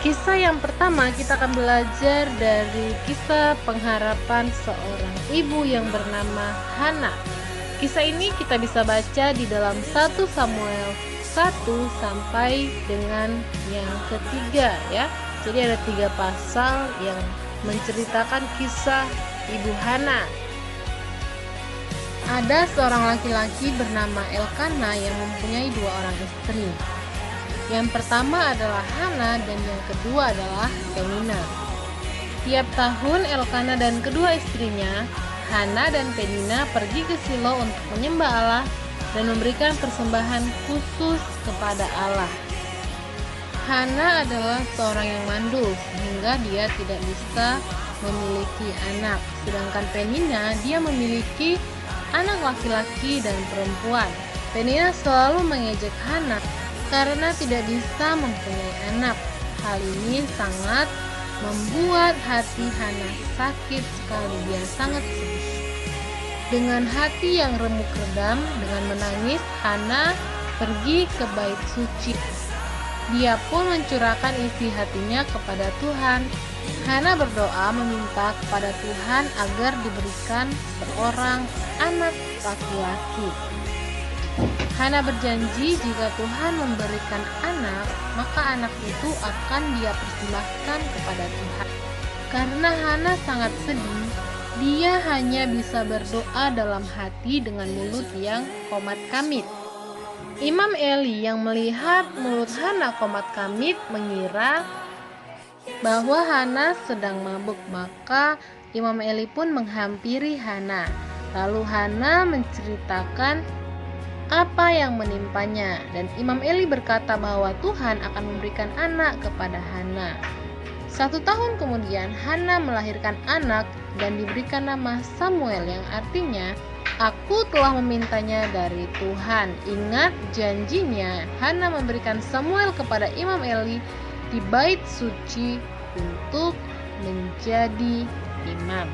Kisah yang pertama kita akan belajar dari kisah pengharapan seorang ibu yang bernama Hana. Kisah ini kita bisa baca di dalam 1 Samuel 1 sampai dengan yang ketiga ya. Jadi ada 3 pasal yang menceritakan kisah ibu Hana. Ada seorang laki-laki bernama Elkana yang mempunyai 2 orang istri. Yang pertama adalah Hana dan yang kedua adalah Penina. Tiap tahun Elkana dan kedua istrinya, Hana dan Penina, pergi ke Silo untuk menyembah Allah dan memberikan persembahan khusus kepada Allah. Hana adalah seorang yang mandul sehingga dia tidak bisa memiliki anak. Sedangkan Penina, dia memiliki anak laki-laki dan perempuan. Penina selalu mengejek Hana karena tidak bisa mempunyai anak. Hal ini sangat membuat hati Hana sakit sekali. Dia sangat sedih. Dengan hati yang remuk redam, dengan menangis, Hana pergi ke bait suci. Dia pun mencurahkan isi hatinya kepada Tuhan. Hana berdoa meminta kepada Tuhan agar diberikan seorang anak laki-laki. Hana berjanji jika Tuhan memberikan anak, maka anak itu akan dia persembahkan kepada Tuhan. Karena Hana sangat sedih, dia hanya bisa berdoa dalam hati dengan mulut yang komat kamit. Imam Eli yang melihat mulut Hana komat kamit mengira bahwa Hana sedang mabuk, maka Imam Eli pun menghampiri Hana. Lalu Hana menceritakan apa yang menimpanya, dan Imam Eli berkata bahwa Tuhan akan memberikan anak kepada Hana. 1 tahun kemudian Hana melahirkan anak dan diberikan nama Samuel, yang artinya aku telah memintanya dari Tuhan. Ingat janjinya Hana memberikan Samuel kepada Imam Eli di bait suci untuk menjadi imam.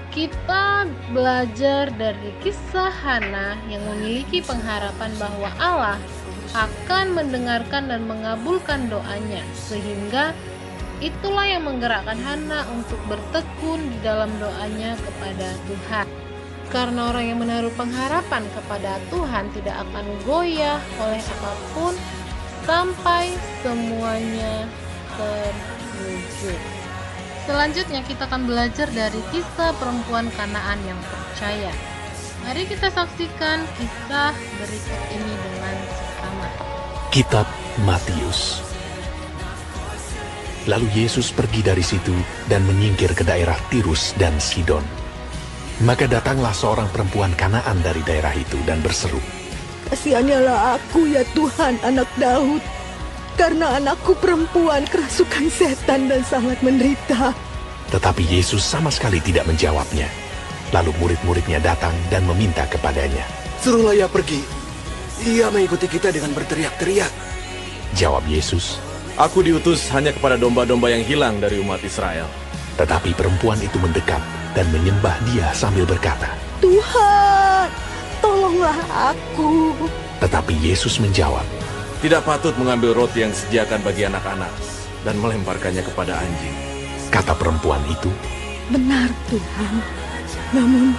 Kita belajar dari kisah Hana yang memiliki pengharapan bahwa Allah akan mendengarkan dan mengabulkan doanya, sehingga itulah yang menggerakkan Hana untuk bertekun di dalam doanya kepada Tuhan. Karena orang yang menaruh pengharapan kepada Tuhan tidak akan goyah oleh apapun sampai semuanya terwujud. Selanjutnya kita akan belajar dari kisah perempuan Kanaan yang percaya. Mari kita saksikan kisah berikut ini dengan seksama. Kitab Matius. Lalu Yesus pergi dari situ dan menyingkir ke daerah Tirus dan Sidon. Maka datanglah seorang perempuan Kanaan dari daerah itu dan berseru, "Kasihanilah aku ya Tuhan, anak Daud, karena anakku perempuan kerasukan setan dan sangat menderita." Tetapi Yesus sama sekali tidak menjawabnya. Lalu murid-muridnya datang dan meminta kepadanya. "Suruhlah ia pergi. Ia mengikuti kita dengan berteriak-teriak." Jawab Yesus, "Aku diutus hanya kepada domba-domba yang hilang dari umat Israel." tetapi perempuan itu mendekat dan menyembah dia sambil berkata, "Tuhan, tolonglah aku." Tetapi Yesus menjawab, "Tidak patut mengambil roti yang disediakan bagi anak-anak dan melemparkannya kepada anjing." Kata perempuan itu, "Benar Tuhan, namun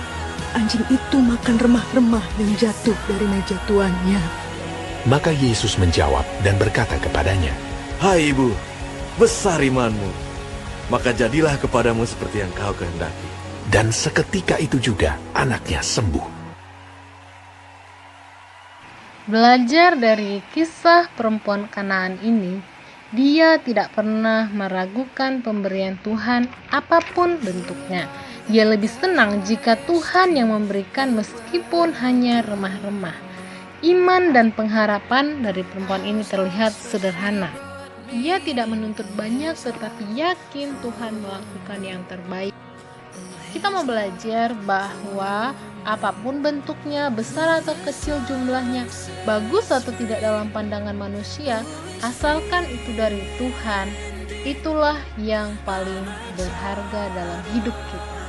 anjing itu makan remah-remah yang jatuh dari meja tuannya." Maka Yesus menjawab dan berkata kepadanya, "Hai ibu, besar imanmu. Maka jadilah kepadamu seperti yang kau kehendaki." Dan seketika itu juga anaknya sembuh. Belajar dari kisah perempuan Kanaan ini, dia tidak pernah meragukan pemberian Tuhan apapun bentuknya. Dia lebih senang jika Tuhan yang memberikan meskipun hanya remah-remah. Iman dan pengharapan dari perempuan ini terlihat sederhana. Ia tidak menuntut banyak tetapi yakin Tuhan melakukan yang terbaik. Kita mau belajar bahwa apapun bentuknya, besar atau kecil jumlahnya, bagus atau tidak dalam pandangan manusia, asalkan itu dari Tuhan, itulah yang paling berharga dalam hidup kita.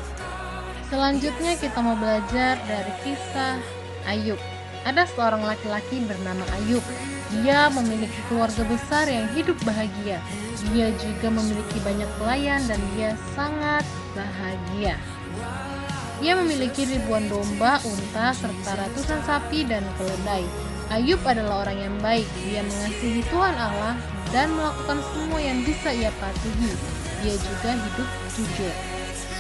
Selanjutnya kita mau belajar dari kisah Ayub. Ada seorang laki-laki bernama Ayub. Dia memiliki keluarga besar yang hidup bahagia. Dia juga memiliki banyak pelayan dan dia sangat bahagia. Ia memiliki ribuan domba, unta, serta ratusan sapi dan keledai. Ayub adalah orang yang baik. Dia mengasihi Tuhan Allah dan melakukan semua yang bisa ia patuhi. Dia juga hidup jujur.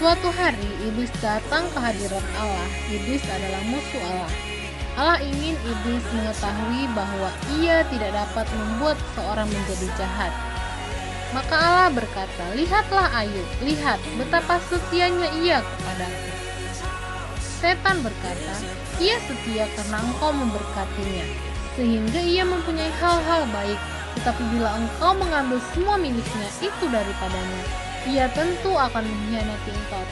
Suatu hari, iblis datang ke hadirat Allah. Iblis adalah musuh Allah. Allah ingin iblis mengetahui bahwa ia tidak dapat membuat seorang menjadi jahat. Maka Allah berkata, "Lihatlah Ayub, lihat betapa setianya ia kepadaku." Setan berkata, "Ia setia karena engkau memberkatinya, sehingga ia mempunyai hal-hal baik. Tetapi bila engkau mengambil semua miliknya itu daripadanya, ia tentu akan mengkhianati engkau."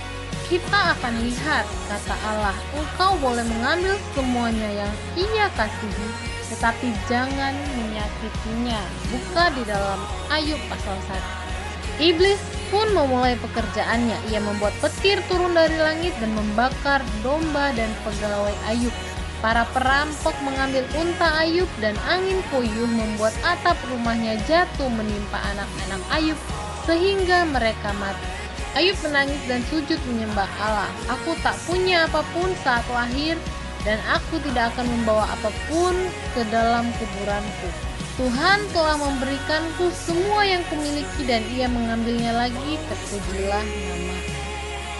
Kita akan lihat, kata Allah, engkau boleh mengambil semuanya yang ia kasihi, tetapi jangan menyakitinya. Buka di dalam Ayub pasal 1. Iblis pun memulai pekerjaannya. Ia membuat petir turun dari langit dan membakar domba dan pegawai Ayub. Para perampok mengambil unta Ayub dan angin puyuh membuat atap rumahnya jatuh menimpa anak-anak Ayub sehingga mereka mati. Ayub menangis dan sujud menyembah Allah. "Aku tak punya apapun saat lahir dan aku tidak akan membawa apapun ke dalam kuburanku. Tuhan telah memberikanku semua yang kumiliki dan ia mengambilnya lagi, terpujilah nama."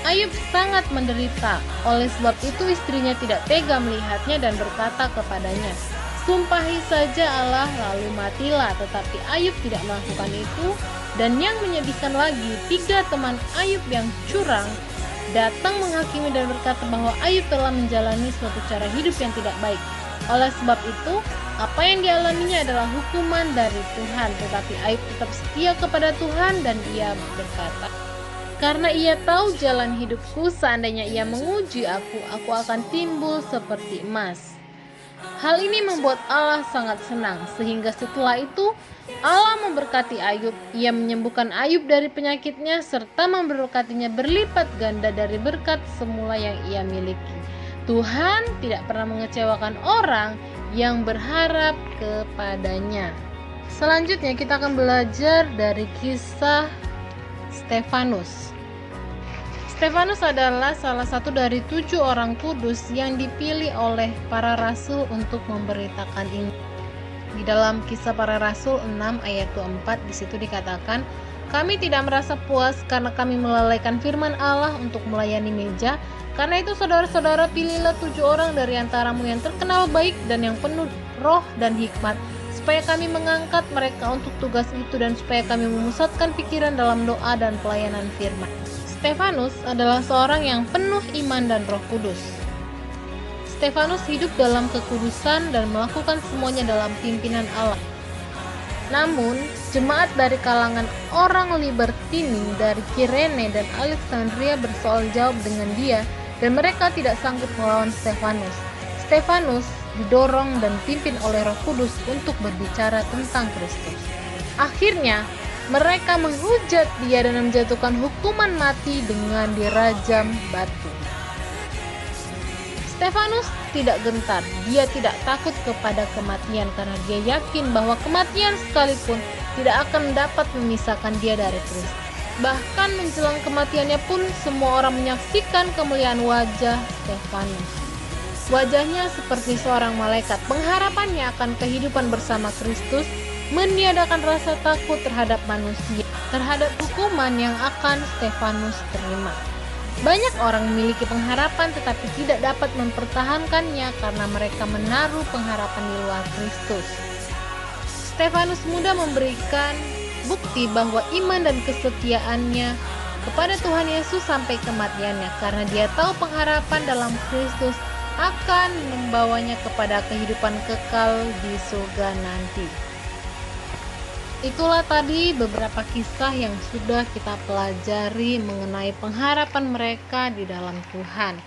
Ayub sangat menderita. Oleh sebab itu istrinya tidak tega melihatnya dan berkata kepadanya, "Sumpahi saja Allah lalu matilah." Tetapi Ayub tidak melakukan itu. Dan yang menyedihkan lagi, 3 teman Ayub yang curang datang menghakimi dan berkata bahwa Ayub telah menjalani suatu cara hidup yang tidak baik. Oleh sebab itu, apa yang dialaminya adalah hukuman dari Tuhan. Tetapi Ayub tetap setia kepada Tuhan dan ia berkata, "Karena ia tahu jalan hidupku, seandainya ia menguji aku akan timbul seperti emas." Hal ini membuat Allah sangat senang, sehingga setelah itu Allah memberkati Ayub. Ia menyembuhkan Ayub dari penyakitnya serta memberkatinya berlipat ganda dari berkat semula yang ia miliki. Tuhan tidak pernah mengecewakan orang yang berharap kepadanya. Selanjutnya kita akan belajar dari kisah Stefanus. Stefanus adalah salah satu dari 7 orang kudus yang dipilih oleh para rasul untuk memberitakan Injil. Di dalam Kisah Para Rasul 6 ayat 24 di situ dikatakan, "Kami tidak merasa puas karena kami melalaikan firman Allah untuk melayani meja. Karena itu saudara-saudara, pilihlah 7 orang dari antaramu yang terkenal baik dan yang penuh roh dan hikmat, supaya kami mengangkat mereka untuk tugas itu dan supaya kami memusatkan pikiran dalam doa dan pelayanan firman." Stefanus adalah seorang yang penuh iman dan Roh Kudus. Stefanus hidup dalam kekudusan dan melakukan semuanya dalam pimpinan Allah. Namun, jemaat dari kalangan orang Libertini dari Kirene dan Alexandria bersoal jawab dengan dia dan mereka tidak sanggup melawan Stefanus. Stefanus didorong dan dipimpin oleh Roh Kudus untuk berbicara tentang Kristus. Akhirnya, mereka menghujat dia dan menjatuhkan hukuman mati dengan dirajam batu. Stefanus tidak gentar, dia tidak takut kepada kematian karena dia yakin bahwa kematian sekalipun tidak akan dapat memisahkan dia dari Kristus. Bahkan menjelang kematiannya pun semua orang menyaksikan kemuliaan wajah Stefanus. Wajahnya seperti seorang malaikat, pengharapannya akan kehidupan bersama Kristus, meniadakan rasa takut terhadap manusia, terhadap hukuman yang akan Stefanus terima. Banyak orang memiliki pengharapan tetapi tidak dapat mempertahankannya karena mereka menaruh pengharapan di luar Kristus. Stefanus mudah memberikan bukti bahwa iman dan kesetiaannya kepada Tuhan Yesus sampai kematiannya karena dia tahu pengharapan dalam Kristus akan membawanya kepada kehidupan kekal di surga nanti. Itulah tadi beberapa kisah yang sudah kita pelajari mengenai pengharapan mereka di dalam Tuhan.